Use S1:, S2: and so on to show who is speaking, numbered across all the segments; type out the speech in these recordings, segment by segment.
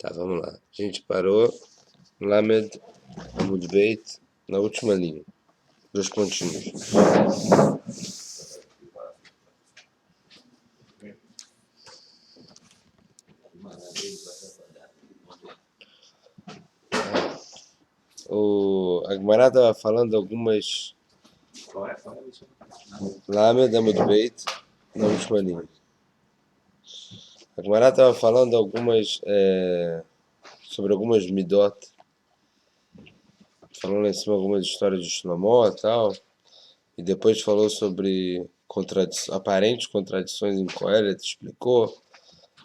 S1: Tá, vamos lá. A gente parou Lamed Amud Beit na última linha. Dois pontinhos. A Gemara estava falando algumas Lamed Amud Beit na última linha. A Gemara estava falando sobre algumas midot. Falou lá em cima algumas histórias de Shlomo e tal. E depois falou sobre aparentes contradições em Coelet, explicou.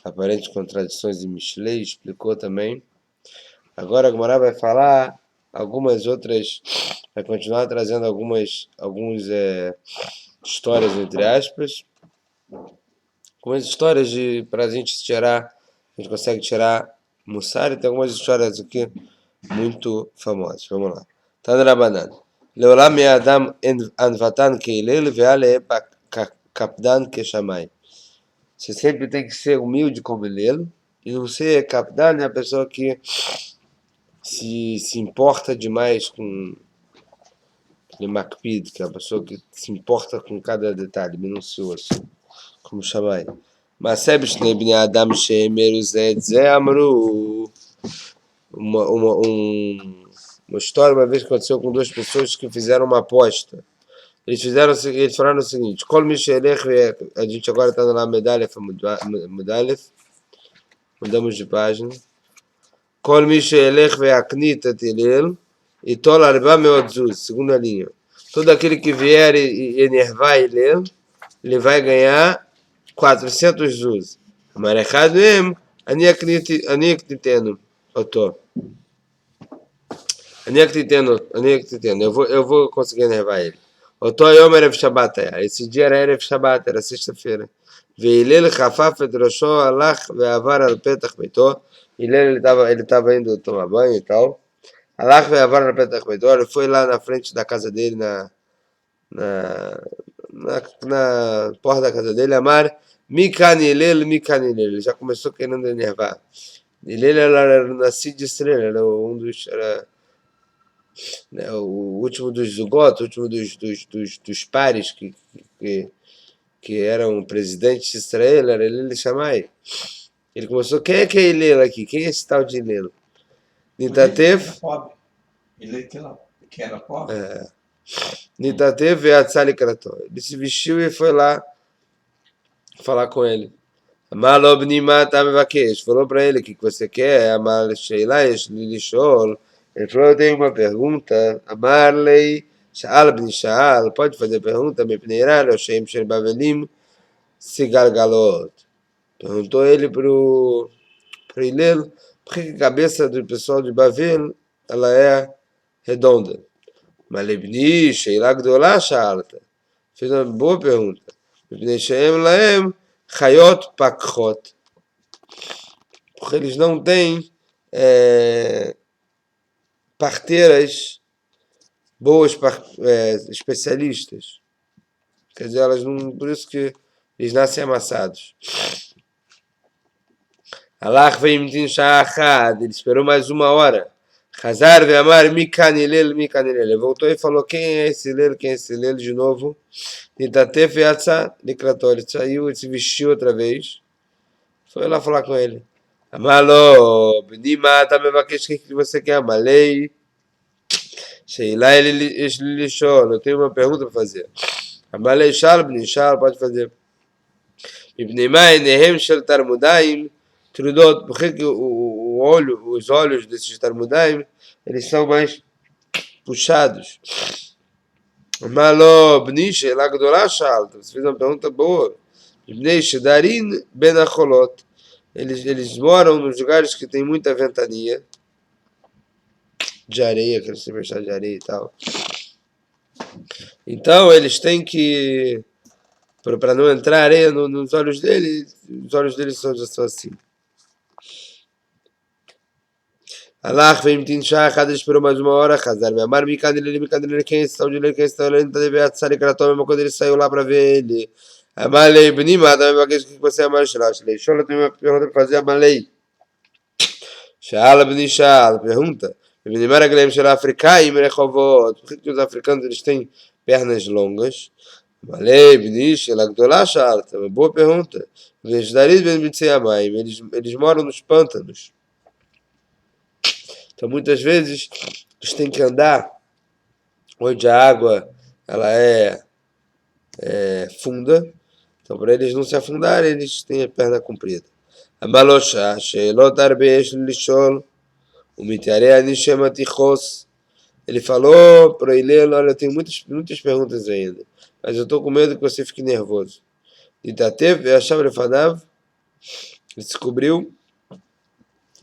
S1: Aparentes contradições em Mishlei, explicou também. Agora a Gemara vai falar algumas outras, vai continuar trazendo algumas histórias, entre aspas. Algumas histórias para a gente tirar, a gente consegue tirar Mussar, e tem algumas histórias aqui muito famosas. Vamos lá. Tana Rabanan. Leolam Adam Anvatan Keilel Veale Kapdan Keshamai. Você sempre tem que ser humilde como Lelo, e não ser Kapdan é a pessoa que se importa demais com o Makpid, que é a pessoa que se importa com cada detalhe minucioso, como Shamai. Maseb Shnei Bnei Adam Shemeru Zé Amru. Uma história, uma vez que aconteceu com duas pessoas que fizeram uma aposta. Eles falaram o seguinte: Kol Mishelech, a gente agora está na medalha, mudamos de página. Kol Mishelech ve'aknit atilel, e tol arba meot zuz, segunda linha. Todo aquele que vier e enervar ele vai ganhar 400 zuz. Marechad mem, ani aknitenu, oto. Eu vou conseguir enervar ele. Oto yom erev Shabbat. Esse dia era erev Shabbat, era sexta-feira. Veilel chafaf et rosho alach ve'avar al petach beito. Ele estava indo tomar banho e tal. Alach ve'avar al petach beito. Ele foi lá na frente da casa dele, na porta da casa dele, Amar Mikan Hillel. Ele já começou querendo enervar. Hillel era nascido de estrela, era o último dos Zugot, o último dos pares que eram presidente de Israel, era Hillel Shammai. Ele começou, quem é Hillel aqui? Quem é esse tal de Hillel? Nitatev.
S2: Ele que era pobre.
S1: Nitatev ve'atzali krato. Ele se vestiu e foi lá falar com ele. Amalob nima tamevakesh. Falou para ele o que você quer. Amal sheila yesh li lishol. Ele falou, eu tenho uma pergunta. Amarlei Shaal bni Shaal. Pode fazer pergunta? Mepneirar o Shem Shel Bavelim Sigalgalot. Perguntou ele pro Hillel por que a cabeça do pessoal de Bavel ela é redonda. Malebni Sheila Gdolá Shaalta. Fez uma boa pergunta. Mepnei Shem Laem Chayot Pakhot. Porque eles não têm parteiras boas, especialistas. Quer dizer, elas não, por isso que eles nascem amassados. Allah veimtin sha'achad. Ele esperou mais uma hora. Hazar ve'amar mikan Hillel. Ele voltou e falou, quem é esse Hillel de novo. Nitatef yatsa likrator. Ele saiu e se vestiu outra vez. Foi lá falar com ele. Amalo, Bnima, tá me vaquesh, o que você quer? Amalei. Sheila, ele lixou. Eu tenho uma pergunta para fazer. Amalei Shal, Bni Shal, pode fazer. Ibnima, Nehem Shel Tarmudaim. Trudot, por que os olhos desses Tarmudaim, eles são mais puxados? Amalo, Bni Shel Agdolá Shal. Você fez uma pergunta boa. Ibnei Shedarin Ben Acholot. Eles moram nos lugares que tem muita ventania de areia, que eles têm de areia e tal. Então eles têm que, para não entrar areia nos olhos deles, os olhos deles são assim. Allah vem tinchar, cada esperou mais uma hora, Hazar, minha mar, Mikadele, quem está onde ele, quem está olhando, deve atsar e kratom, mesmo quando ele saiu lá para ver ele. Amalei, Benima, também uma questão que você é mais chalash. Deixa eu ter uma pergunta para fazer, Amalei. Shala Benishal, pergunta. Por que os africanos eles têm pernas longas? Malei, Benishal, Agdolá Shalta. Uma boa pergunta. Eles moram nos pântanos. Então muitas vezes eles têm que andar onde a água ela é funda. Então para eles não se afundarem, eles têm a perna comprida. Amalosha, Sheilot Arbesh Lishol, o Mitiarea Nishematichos. Ele falou para ele, olha, eu tenho muitas perguntas ainda, mas eu estou com medo que você fique nervoso. Itatev, achava Fanav, ele descobriu,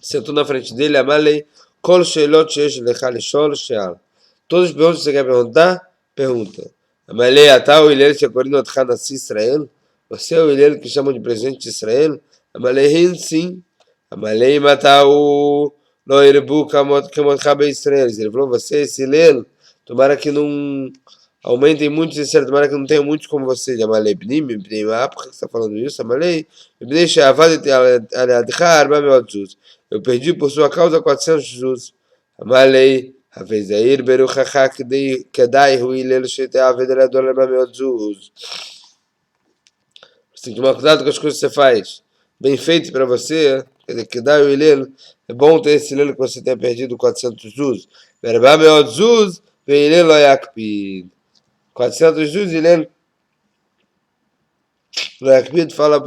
S1: sentou na frente dele, Amalei, Kol Sheilot Shesh Lecha Lishol Sheal. Todas as perguntas que você quer perguntar, pergunta. Amalei, Atau, Ilel Shekorino Atchanassi Israel. Você é o Ilel que chamam de presidente de Israel? Amalei, sim. Amalei, Matau, Loirbu, Kamotcha Israel. Ele falou, você, esse Ilel, tomara que não aumentem muitos em Israel, tomara que não tenha muitos como você. Amalei, Bnim, por que você está falando isso? Amalei, eu perdi por sua causa 400 jus. Amalei, Havezair, Beruchachá, Kedai, Huilel, Shetea, Vederador, Jus. Você tem que tomar cuidado com as coisas que você faz. Bem feito para você, quer dizer, que dá o Ilel, é bom ter esse Ilel que você tenha perdido 400 jus. Verbá meod jus, vem Ilel loyakpid. 400 jus, Ilel loyakpid falou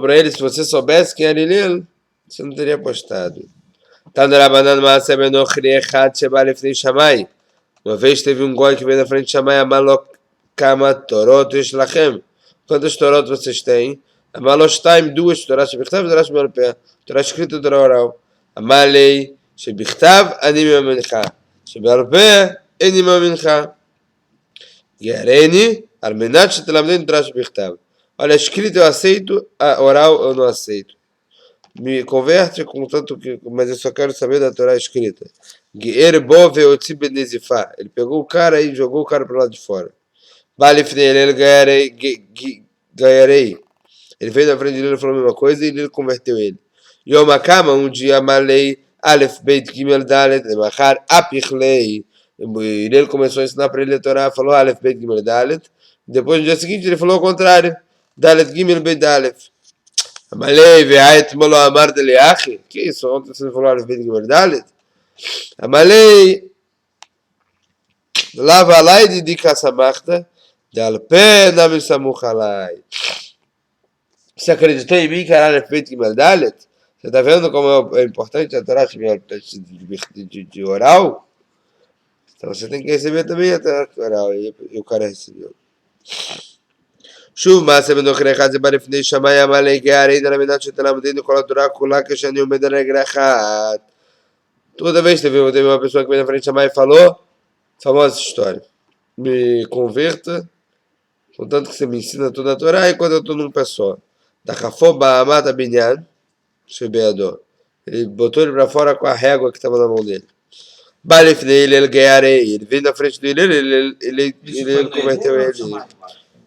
S1: para ele, se você soubesse quem era Ilel, você não teria apostado. Tandrabanan Maaseh Benochri Echad Sheba Lefnei Shammai. Uma vez teve um goi que veio na frente de Shammai, Amalok Kamat Torot Yishlachem. Quantas Torot vocês têm? Amaloshtayim, 2 Torot Shebichtav e Torot Shebalpeh. Torot escrita, Torot oral. Amalei Shebichtav Ani Mimamincha. Shebalpeh Ani Mimamincha. Gereni Almenat Shetelamdei Torot Shebichtav. Olha, escrito eu aceito, a oral eu não aceito. Me converte, contanto que, mas eu só quero saber da Torá escrita. Ele pegou o cara e jogou o cara para o lado de fora. Ele veio na frente dele e falou a mesma coisa e ele converteu ele. Yomakama, um dia Malei, Aleph Beit Gimel Dalet, Machar Apichlei. Ele começou a ensinar para ele a Torá, falou Aleph Beit Gimel Dalet. Depois no dia seguinte ele falou o contrário. Dalet Gimel Beit Dalet. Amalei, ve'ayet molo amar de leachi. Que isso? Ontem você falou Aleph Beit Gimel Dalet? Amalei, lava alai de dikasamachta, de alpé nami samuchalai. Você acreditou em mim que era Aleph Beit Gimel Dalet? Você está vendo como é importante a Torá de oral? Então você tem que receber também a Torá oral. E o cara recebeu. שוב מעשה בנוכרי אחד זה בא לפני שמאי עמלק יעריד על המדינת שתלמדנו כל התורה כולה כשאני עומד על רגל אחת. Toda vez teve uma pessoa que veio na frente de Shammai e falou, famosa história, me converta, contanto que você me ensina toda a Torá, enquanto eu estou num pé só. Da Kafoba Amata Binyan, Shebeador. Ele botou ele para fora com a régua que estava na mão dele. Balifnei ele ganharei. Ele veio na frente dele, ele converteu ele.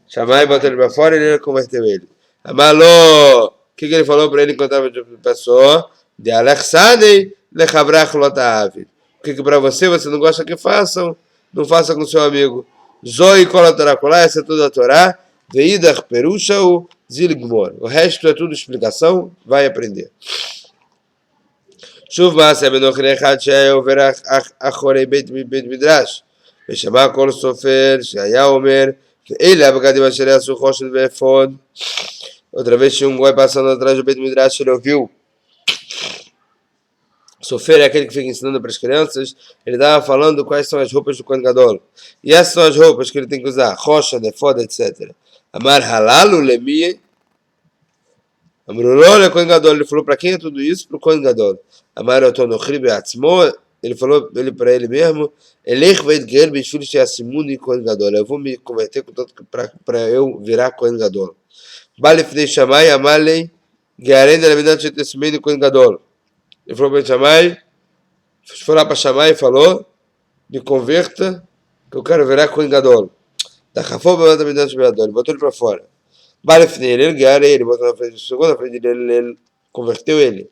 S1: Shammai botou ele para fora e ele converteu ele. Amalô! O que ele falou para ele enquanto estava de pessoa? De Alexandre lechavrach lotav. O que para você não gosta que façam? Não faça com seu amigo. Zoi kol Torá kolá, essa é toda a Torá. Veidach perusha-u zilgmor. O resto é tudo explicação, vai aprender. שוב מעשה בנוכרי אחד שהיה עובר אחורי בית מדרש ושמע כל סופר שהיה אומר אלה הבגדים אשר יעשו חושן ואפוד. Outra vez tinha um goi passando atrás do Beit Midrash, ele ouviu. Sofer é aquele que fica ensinando para as crianças. Ele estava falando quais são as roupas do Kohen Gadol. E essas são as roupas que ele tem que usar. Rocha, efod, etc. Amar halalu lemie. Amrulol Kohen Gadol. Ele falou para quem é tudo isso? Para o Kohen Gadol. Amar otonochri beatzmo. Ele falou para ele mesmo. Elech veidger bishvil sheasimuni Kohen Gadol. Eu vou me converter para eu virar Kohen Gadol. Balifnei Shammai amalei gearenda leminat shetesmeni Kohen Gadol. Ele falou para Shammai, foi lá para Shammai e falou, me converta, que eu quero virar Kohen Gadol. Da Rafoba ele botou ele para fora. Balefne ele guiar ele, botou na frente do segundo, na frente dele, ele converteu ele.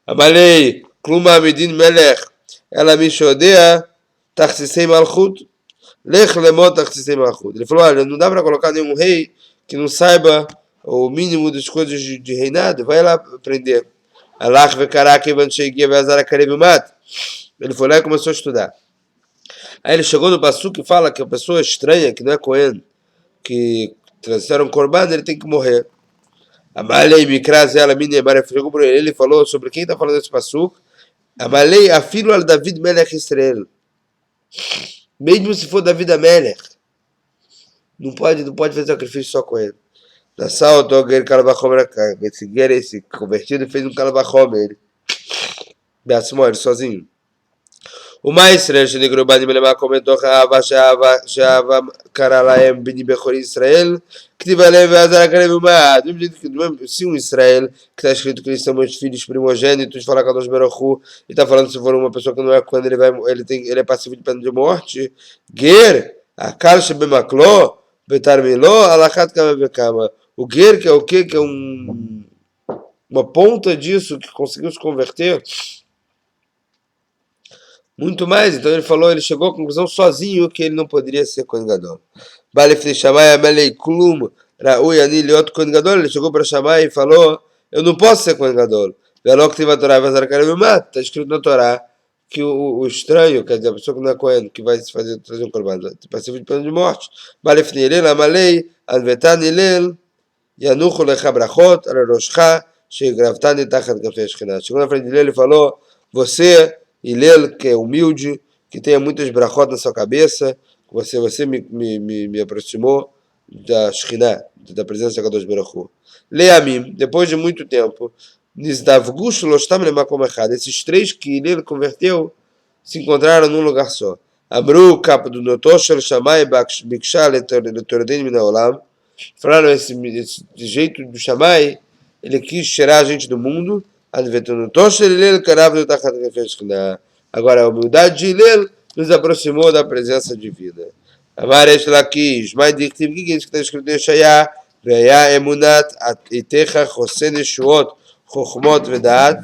S1: Amalei, Kluma Medin Melech, ela me chodeia, Taxisei Malchut, Lech Lemot Taxisei Malchut. Ele falou: olha, não dá para colocar nenhum rei que não saiba o mínimo das coisas de reinado, vai lá aprender. Alach Vekarak Evan Shegia Vezara Karev Mat. Ele foi lá e começou a estudar. Aí ele chegou no Passuque e fala que a pessoa estranha, que não é Cohen, que trouxeram Corban, ele tem que morrer. Amalei Mikraz ela Minemar chegou por ele, ele falou sobre quem está falando esse Passuque. Amalei Afilo al David Melech Israel. Mesmo se for David Melech, não pode fazer sacrifício só com ele. Na salto, o Calabachomer, esse convertido fez um Calabachomer. Ele sozinho. O mais estranho que o Bani Melema comentou que Java Karalaem Bini Bechor Israel, que tiver leve a Zarakaremumad. Se um Israel, que está escrito que eles são meus filhos primogênitos, fala Kadosh Baruch Hu, e está falando se for uma pessoa que não é quando ele é passivo de pena de morte, Ger, Akal Shebemaklo, Betarmilo, Alachat Kama Bekama. O Ger, que é o quê? Que é uma ponta disso, que conseguiu se converter. Muito mais, então ele chegou à conclusão sozinho que ele não poderia ser Kohen Gadol. Ele chegou para Shammai e falou: eu não posso ser Kohen Gadol. Está escrito na Torá que o estranho, quer dizer, a pessoa que não é Kohen, que vai trazer um corban, passivo de pena de morte. Chegou na frente dele, ele falou: você, Hillel, que é humilde, que tenha muitas brachot na sua cabeça, você me aproximou da Shekhinah, da presença da Kadosh Baruch Hu. Leamim, depois de muito tempo, Nizdavgush Lostam Lemakom Echad, esses três que Hillel converteu, se encontraram num lugar só. Amru, capo do Notoshel, Shammai, Bikshal, Letorden Minaolam, falaram esse jeito do Shammai, ele quis tirar a gente do mundo. Agora, a humildade de Hillel nos aproximou da presença divina. Amaresh Lakish, mais de que isso que está escrito em Shaya, Veia Emunat, Itecha, Chosen Eshuot, Chochmot Vedat.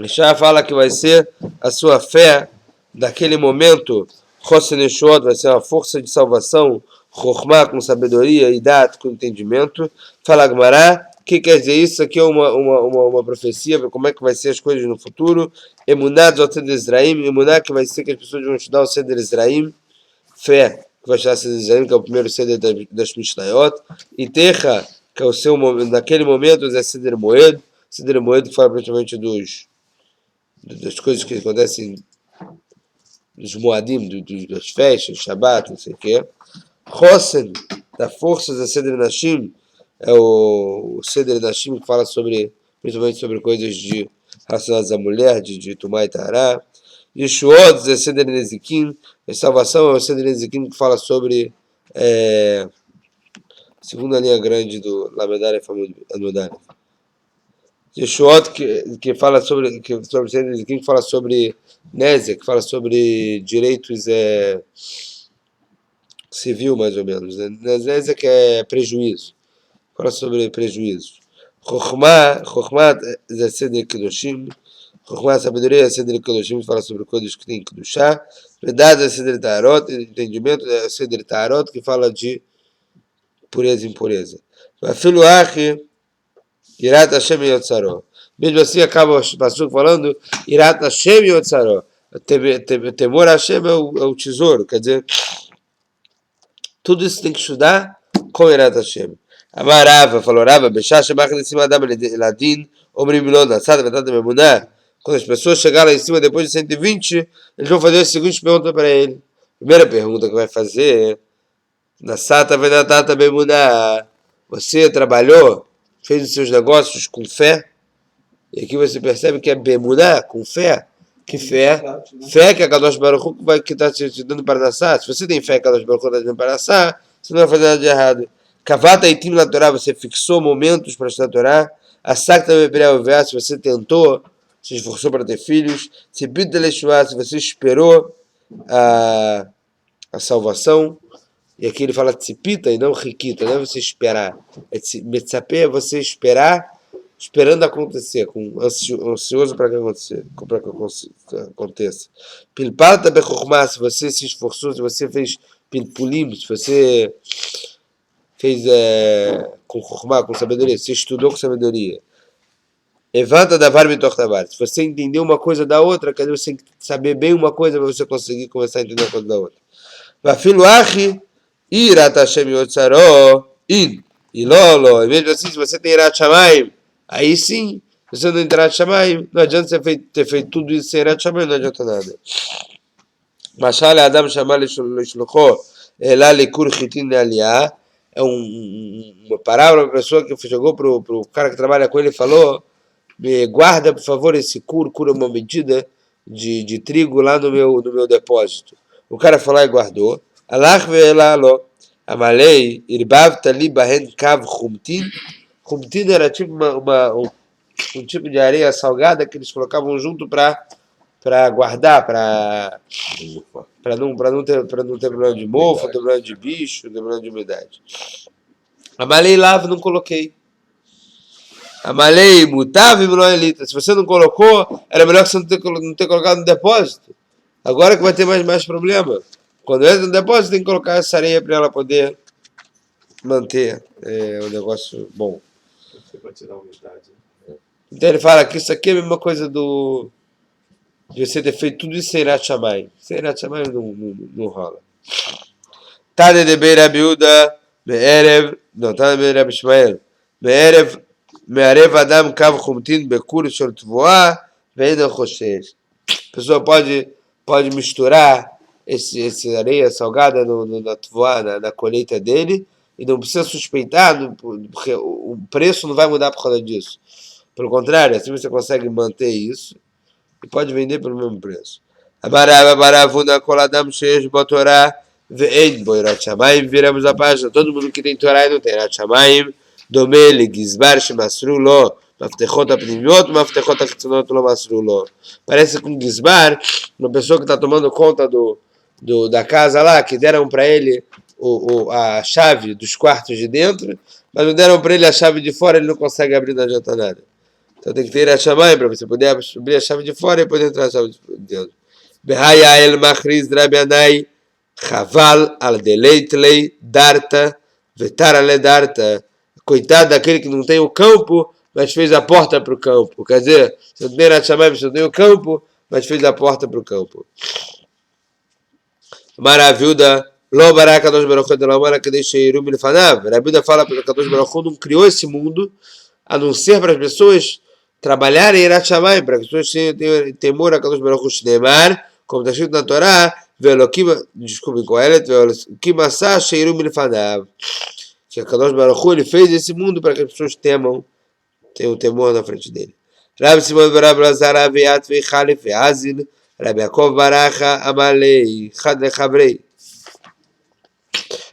S1: Shaya fala que vai ser a sua fé, naquele momento, Chosen Eshuot, vai ser uma força de salvação, Chochmah com sabedoria, e Dat com entendimento. Fala Gemara. O que quer dizer isso? Aqui é uma profecia para como é que vai ser as coisas no futuro. Emunat Zoted Ezraim. Emunat que vai ser que as pessoas vão estudar o Seder Ezraim. Fé, que vai estudar o Seder Ezraim, que é o primeiro Seder das Mishnayot. E Techa, que é o seu naquele momento, é Seder Moed. Seder Moed que fala praticamente das coisas que acontecem, dos Moadim, das festas, Shabbat, não sei o quê. Chosen, da força da Seder Nashim, é o Seder Nashim que fala principalmente sobre coisas relacionadas à mulher, de Tumá e Tará. Yeshuot é Seder Nezikim, a salvação é o Seder Nezikim que fala sobre segunda linha grande do Lamedar e Famudar. Yeshuot que fala sobre Seder Nezikim, que fala sobre Nezek, que fala sobre direitos civil, mais ou menos. Nezek é prejuízo. Fala sobre prejuízos. Chokhmah é Seder Kedoshim. Chokhmah, sabedoria, é Seder Kedoshim, fala sobre coisas que tem Kedoshá. Verdade é Seder Tarot. Entendimento é Seder Tarot, que fala de pureza e impureza. Filho Achi, Irat Hashem Yotzaro. Mesmo assim, acaba o Passuque falando Irat Hashem Yotzaro. Temor a Hashem é o tesouro. Quer dizer, tudo isso tem que estudar com Irat Hashem. Amarava, falou Rava, Bechá, Shemach em cima da Ladin, Omrimilon, Nassada, Vetata, Memuná. Quando as pessoas chegarem lá em cima depois de 120, eles vão fazer a seguinte pergunta para ele. Primeira pergunta que vai fazer: Nassata, Vetata, Memuná. Você trabalhou, fez os seus negócios com fé? E aqui você percebe que é Bemuná, com fé. Que fé? Fé que a Kadosh Baruch Hu que está te dando para Nassá. Se você tem fé que a Kadosh Baruch Hu está te dando para Nassá, você não vai fazer nada de errado. Kavata itim na Torá, você fixou momentos para estudar a Torá. Asakta bebreu verso, se você tentou, se esforçou para ter filhos. Se bita leshua, se você esperou a salvação. E aqui ele fala tzipita e não riquita, não é você esperar. Metzapé é você esperar, esperando acontecer, ansioso para que aconteça. Pilpalta bechokmah, se você se esforçou, se você fez pilpulim, se você fez com chokmah, com sabedoria, se estudou com sabedoria. Evanta da varme tortavar. Se você entendeu uma coisa da outra, quer dizer, você tem que saber bem uma coisa para você conseguir começar a entender uma coisa da outra. Vafilo achi, irat Hashem yotzaro, in. E lolo, e mesmo assim, se você tem irat shamayim, aí sim, se você não tem irat shamayim, não adianta você ter feito tudo isso sem irat shamayim, não adianta nada. Mashal Adam Shamal Lishlocho, Elá Likur Chitin Aliá, é uma parábola para a pessoa que chegou para o cara que trabalha com ele e falou: me guarda, por favor, esse cura uma medida de trigo lá no meu depósito. O cara foi lá e guardou. Alach ve'elalo, amalei, irbavta li bahen kav chumtin. Chumtin era tipo um tipo de areia salgada que eles colocavam junto para guardar, para não ter problema de mofo, problema de bicho, problema de umidade. Amalei lavo, não coloquei. Amalei, mutava e milhoelita. Se você não colocou, era melhor que você não ter colocado no depósito. Agora que vai ter mais problema. Quando entra no depósito, tem que colocar essa areia para ela poder manter o negócio bom.
S2: Vai tirar a umidade.
S1: Então ele fala que isso aqui é a mesma coisa de você ter feito tudo isso sem Irat Shamayim. Sem Irat Shamayim não rola. Tade de Beira Biúda, Me'erev, não, Tade de Beira Bishmael, Me'erev, Me'arev Adam Kav Chumtin Bekur Shor Tvoah, Ve'edel Choshesh. A pessoa pode misturar esse areia salgada na Tvoah, na colheita dele, e não precisa suspeitar, porque o preço não vai mudar por causa disso. Pelo contrário, assim você consegue manter isso e pode vender pelo mesmo preço. Viramos a página. Todo mundo que tem Torá e não tem Irat Shamayim, Domele, Gizbar, Shemasru Lo, Maftechot Apnimiot, Maftechot Achitzonot Lo Masru Lo. Parece com Gizbar, uma pessoa que está tomando conta da casa lá, que deram para ele a chave dos quartos de dentro, mas não deram para ele a chave de fora, ele não consegue abrir, não adianta nada. Então tem que ter Irat Shamayim para você poder abrir a chave de fora e poder entrar a chave de dentro. Behaya el machriz Rabianai, Chaval al deleitlei darta, vetar ale darta. Coitado daquele que não tem o campo, mas fez a porta para o campo. Quer dizer, você não tem Irat Shamayim, você não tem o campo, mas fez a porta para o campo. Maravilha. Lo bará Kadosh Baruch Hu de la Mara que deixa Irum Ilfanav. Rabiuda fala para Kadosh Baruch Hu não criou esse mundo a não ser para as pessoas trabalharem em Irat Shamayim, para que as pessoas tenham temor a Kadosh Baruch Hu Shneimar, como está escrito na Torá, desculpe, com Elet, Kimasá Sheirum Ilfanav. Que a Kadosh Baruch Hu ele fez esse mundo para que as pessoas tenham temor na frente dele. Rabi Simon Barab Lazar Aviat Veichalif Veazil, Rabi Yaakov Baracha Amalei, Chad Lechavrei.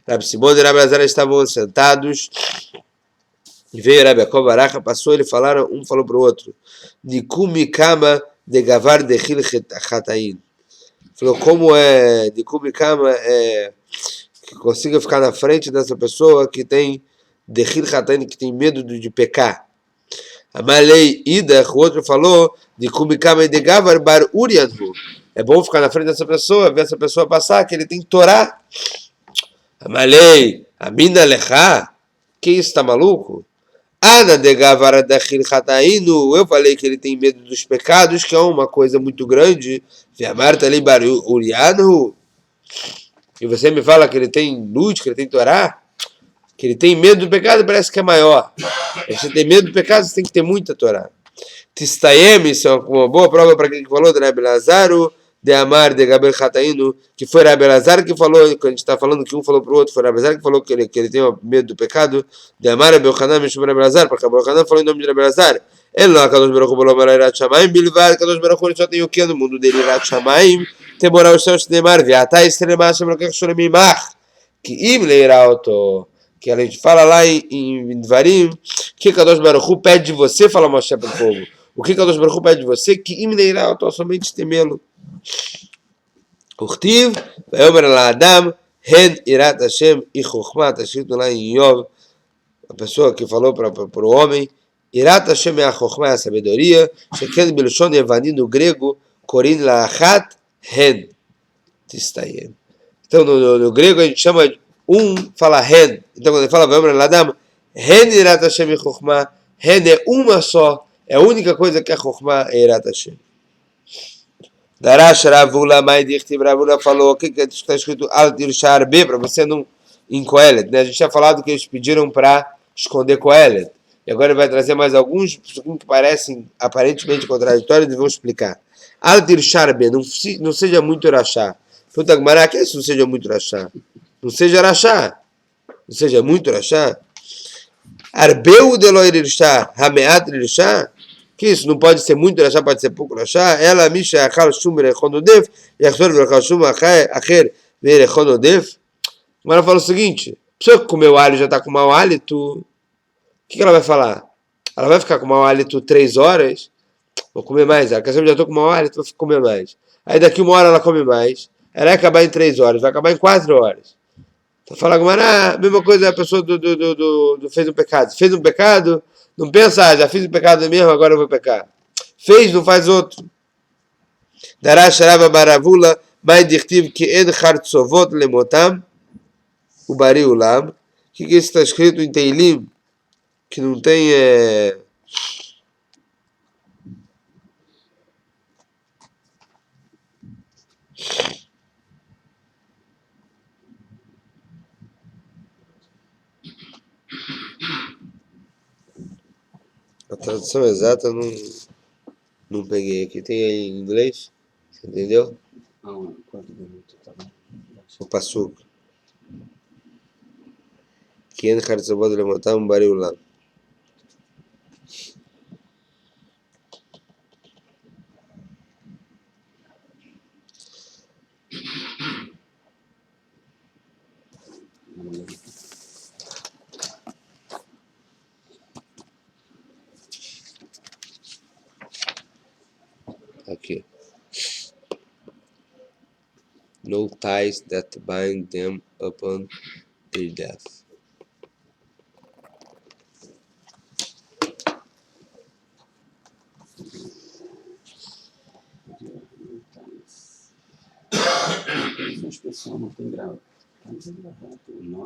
S1: Rabi Simon e Rabi Lazar estavam sentados e veio Rabi Yaakov Baracha, passou, ele falaram, um falou para o outro, Nikumi Kama de Gavar de Chil Chatayin. Falou, como é Nikumi Kama que consiga ficar na frente dessa pessoa que tem de Chil Chatayin, que tem medo de pecar. Amalei Ida, o outro falou, Nikumi Kama de Gavar Bar Urianhu. É bom ficar na frente dessa pessoa, ver essa pessoa passar, que ele tem Torá. Amalei, Amina Lecha, que isso, tá maluco? Ana de Gavara Dachil Chatainu, eu falei que ele tem medo dos pecados, que é uma coisa muito grande. Ve'amarta li bar Urianu, e você me fala que ele tem luz, que ele tem Torá, que ele tem medo do pecado, parece que é maior. Se você tem medo do pecado, você tem que ter muita Torá. Tistayem, isso é uma boa prova para quem falou de Rabi Lazaro, de Amar, de Gabriel Chatainu, que foi Rabi Lazar que falou, quando a gente está falando que um falou para o outro, foi Rabi Lazar que falou que ele tem medo do pecado, de Amar, Rabi Yochanan, Mishum Rabi Lazar, porque Rabi Yochanan falou em nome de Rabi Lazar. Ele não, Kadosh Baruch Hu falou para Irat Shamayim, Bilvad, Kadosh Baruch Hu só tem o que no mundo dele, Irat Shamayim, temorá os céus de Nemar, Viatá, Estremá, Shemrakach Shoremimach, que Im Leirauto, que a gente fala lá em Dvarim, que Kadosh Baruch Hu pede de você, fala Moshe para o povo. O que Kadosh Baruch Hu pede de você? Que Im Leirauto, somente temê-lo. Urtiv, Vayomer la Adam, Hen Irat Hashem e Chokhmah, está escrito lá em Yov, a pessoa que falou para o homem, Irat Hashem é a Chokhmah, é a sabedoria, Sheken Belshon Evanim no grego, Korin Lachat Hen Tistayem. Então no grego a gente chama fala Hen. Então quando ele fala Vayomar Ladam, Hen Irat Hashem e Chokhmah, Hen é uma só, é a única coisa que é Chokhmah é Irat Hashem. Darash Ravula Mai Dichtiv, Ravula falou, o que está escrito Al Tirshar B, para você não em Kohelet, né? A gente tinha falado que eles pediram para esconder Kohelet. E agora ele vai trazer mais alguns que parecem aparentemente contraditórios e vão explicar. Al Tirshar B, não seja muito Rachá. Pergunta Gmará, que é isso não seja muito Rachá? Não seja Rachá. Não seja muito Rachá. Arbeu Deloir Irshá, Hameat Irshá. Que isso não pode ser muito Rachá, pode ser pouco Rachá. Ela Misha Achal Shumer Echonodev, Yachor Vrachal Shumer Acher Ver Echonodev. Agora ela fala o seguinte: a pessoa que comeu alho já está com mau hálito, o que ela vai falar? Ela vai ficar com mau hálito 3 horas? Vou comer mais. Ela quer saber, já estou com mau hálito, vou comer mais. Aí daqui 1 hora ela come mais. Ela vai acabar em 3 horas, vai acabar em 4 horas. Então fala agora, mesma coisa a pessoa fez um pecado. Fez um pecado, não pensa, já fiz um pecado mesmo, agora eu vou pecar. Fez, não faz outro. Darash Rava Baravula, Mai Dichtiv que En Hartzovot Lemotam, o Bari Ulam. Que isso está escrito em Teilim? Que não tem. A tradução exata não peguei aqui. Tem aí em inglês? Você entendeu? O Passuco. Que En Hartzovot Lemotam, o Bari Ulam. Aqui. No ties that bind them upon their death.
S2: Uma expressão não tem grau. Mas é gravado, nó.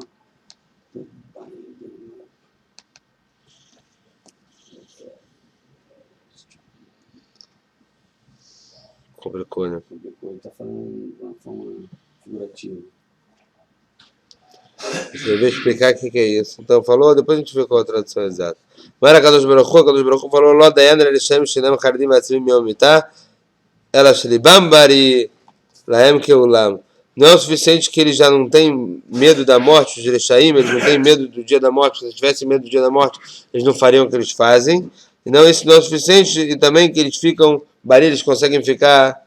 S1: Complicou, né?
S2: Ele está falando de uma forma figurativa.
S1: Eu vou explicar o que é isso. Então falou, depois a gente vê qual é a tradução exata. Mara Kadosh Baruch Hu falou, Ló Dayan Elishem Shinem Hardim Atzvim Yomitah, Ela Shlibam Bari Laem Keulam. Não é o suficiente que eles já não têm medo da morte, os Elishaim, eles não têm medo do dia da morte. Se eles tivessem medo do dia da morte, eles não fariam o que eles fazem. E não, isso não é o suficiente, e também que eles ficam, Bari, eles conseguem ficar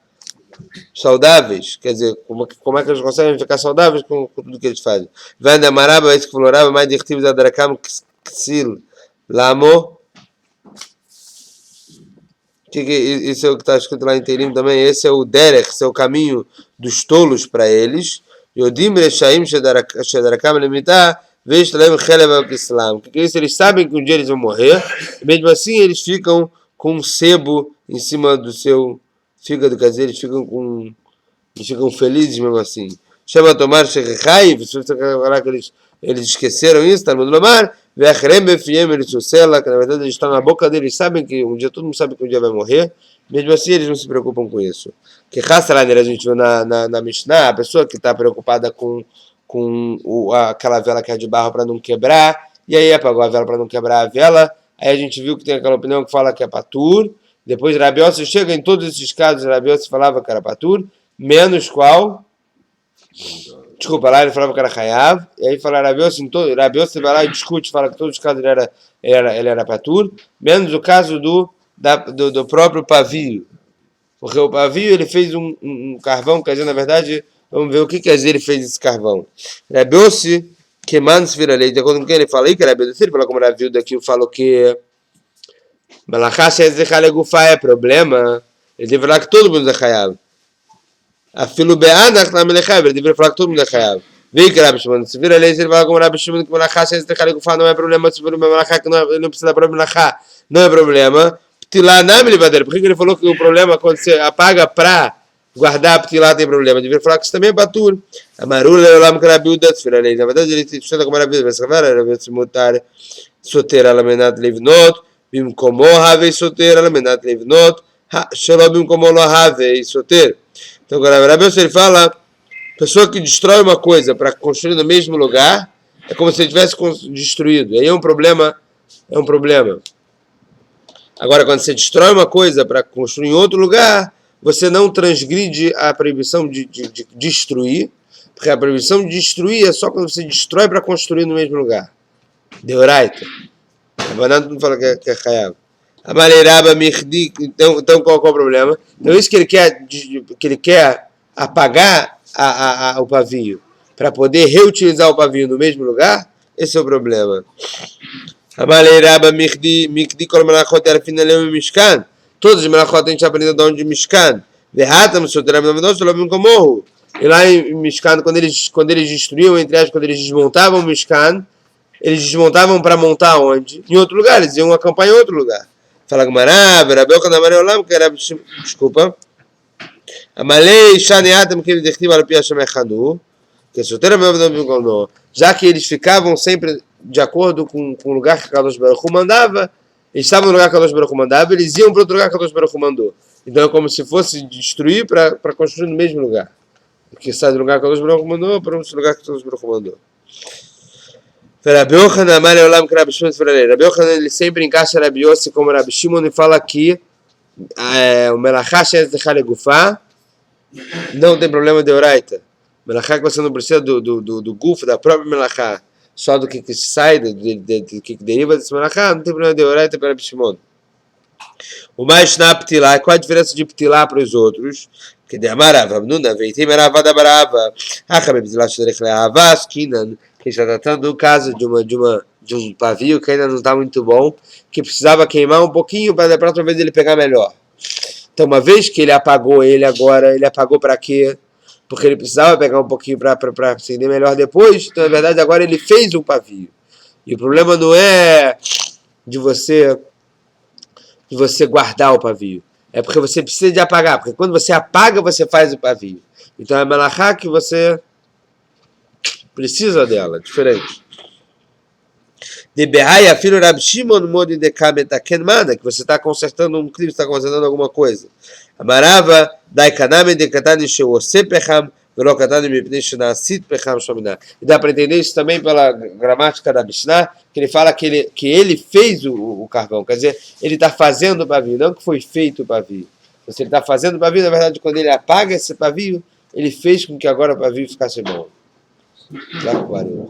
S1: saudáveis. Quer dizer, como é que eles conseguem ficar saudáveis com tudo que eles fazem? Vanda Maraba, esse que florava, mais directivos da Drakam Ksil Lamo. Isso é o que está escrito lá em Teirim também. Esse é o derech, esse é o caminho dos tolos para eles. Yodim Reshaim Shedarakam Lemitah Veishtalem Chelev Islam. Que isso? Eles sabem que um dia eles vão morrer, e mesmo assim eles ficam com um sebo em cima do seu fígado, quer dizer, eles ficam felizes mesmo assim. Chama a tomar Shechai, se você quer falar que eles esqueceram isso, está no Lomar. Vechrem Befiem Elissusela, que na verdade eles estão na boca deles, sabem que um dia, todo mundo sabe que um dia vai morrer, mesmo assim eles não se preocupam com isso. Que Hassalaner a gente viu na Mishnah, a pessoa que está preocupada com aquela vela que é de barro para não quebrar, e aí apagou a vela para não quebrar a vela, aí a gente viu que tem aquela opinião que fala que é patur, depois Rabi Yossi chega em todos esses casos, Rabi Yossi falava que era patur, menos qual? Desculpa, lá ele falava que era Hayav, e aí fala Rabi Yossi vai lá e discute, fala que todos os casos ele era patur, menos o caso do próprio pavio. Porque o pavio ele fez um carvão, quer dizer, na verdade, vamos ver o que quer dizer ele fez esse carvão. Rabi Yossi, que manda se vira lei, de acordo com quem ele fala aí, que Rabi Yossi, ele fala como Rabi Yossi daqui, falou que Malachá Shezechalегуфа é problema, ele deveria falar que todo mundo é Hayav. A filo be'anach na melechav, ele deveria falar que todo mundo é Hayav. Vem que Rabi Shimon, se vira a lei, ele fala como Rabi Shimon, que Melachá, se esse Gufá não é problema, se for uma Melachá que não precisa da própria Melachá, não é problema. Ptilá não me livra. Por que ele falou que o problema quando você apaga para guardar ptilá tem problema? Devia falar que isso também é batur. Amarula, eu lamo que Rabi Uda, se vira a lei. Na verdade, ele sustenta como Rabi Uda, mas Rabi Uda se mutar, solteira, laminat, livnot, bimkomo, havei, solteira, laminat, livnot, shalom, bimkomo, lo havei, solteira. Então, agora, Rabi Uda, ele fala, pessoa que destrói uma coisa para construir no mesmo lugar, é como se ele tivesse destruído. Aí é um problema, é um problema. Agora, quando você destrói uma coisa para construir em outro lugar, você não transgride a proibição de destruir, porque a proibição de destruir é só quando você destrói para construir no mesmo lugar. Deoraita. A banana não fala que é Hayab. A Maleiraba Mirdi, então qual é o problema? Então isso que ele quer apagar o pavio para poder reutilizar o pavio no mesmo lugar, esse é o problema. A Maleiraba Mikdi Kol Melachot Erfinaleu e Mishkan. Todos os Melachot a gente aprende de onde de Mishkan. Verratam o seu treinamento, como e lá em Mishkan, quando eles destruíam, entre aspas, quando eles desmontavam o Mishkan, eles desmontavam para montar onde? Em outro lugar, eles iam acampar em outro lugar. Fala Gumará, Berabel Kanamareu que era. Desculpa. Amalei Shaneatam que ele derriba a Pia Shamechanu. Já que eles ficavam sempre de acordo com o lugar que Kadosh Baruch Hu mandava, eles estavam no lugar que Kadosh Baruch Hu mandava, eles iam para outro lugar que Kadosh Baruch Hu mandou. Então é como se fosse destruir para construir no mesmo lugar. Porque sai do lugar que Kadosh Baruch Hu mandou para outro lugar que Kadosh Baruch Hu mandou. Rabi Yochanan, Rabi Yochanan, ele sempre encaixa Rabi Yossi como Rabi Shimon e fala que o Melachá Shez de Chalegufá não tem problema de Oraita. Melachá que você não precisa do gufo, da própria Melachá, só do que sai, do que deriva desse Melachá, não tem problema de Oraita para Rabi Shimon. O mais na Ptilá, qual a diferença de Ptilá para os outros? Que de Amarava, Nuna, Veitim, Marava da Barava, Acabei de lá, Avas, Kinan, que está tratando do caso de um pavio que ainda não está muito bom, que precisava queimar um pouquinho para da próxima vez ele pegar melhor. Então, uma vez que ele apagou ele agora, ele apagou para quê? Porque ele precisava pegar um pouquinho para acender melhor depois. Então, na verdade, agora ele fez um pavio. E o problema não é de você guardar o pavio. É porque você precisa de apagar. Porque quando você apaga, você faz o pavio. Então, é a melachá que você precisa dela, diferente. De Behaia, filho Rabi Shimon, modo de Kametaken Mana, que você está consertando um clipe, está consertando alguma coisa. Amarava, Daikaname de Katani Shewose Pecham, Velo Katani Mipnei Shinasit Pecham Shominah. E dá para entender isso também pela gramática da Mishnah, que ele fala que ele fez o carvão, quer dizer, ele está fazendo o pavio, não que foi feito o pavio. Então, se ele está fazendo o pavio, na verdade, quando ele apaga esse pavio, ele fez com que agora o pavio ficasse bom. Claro.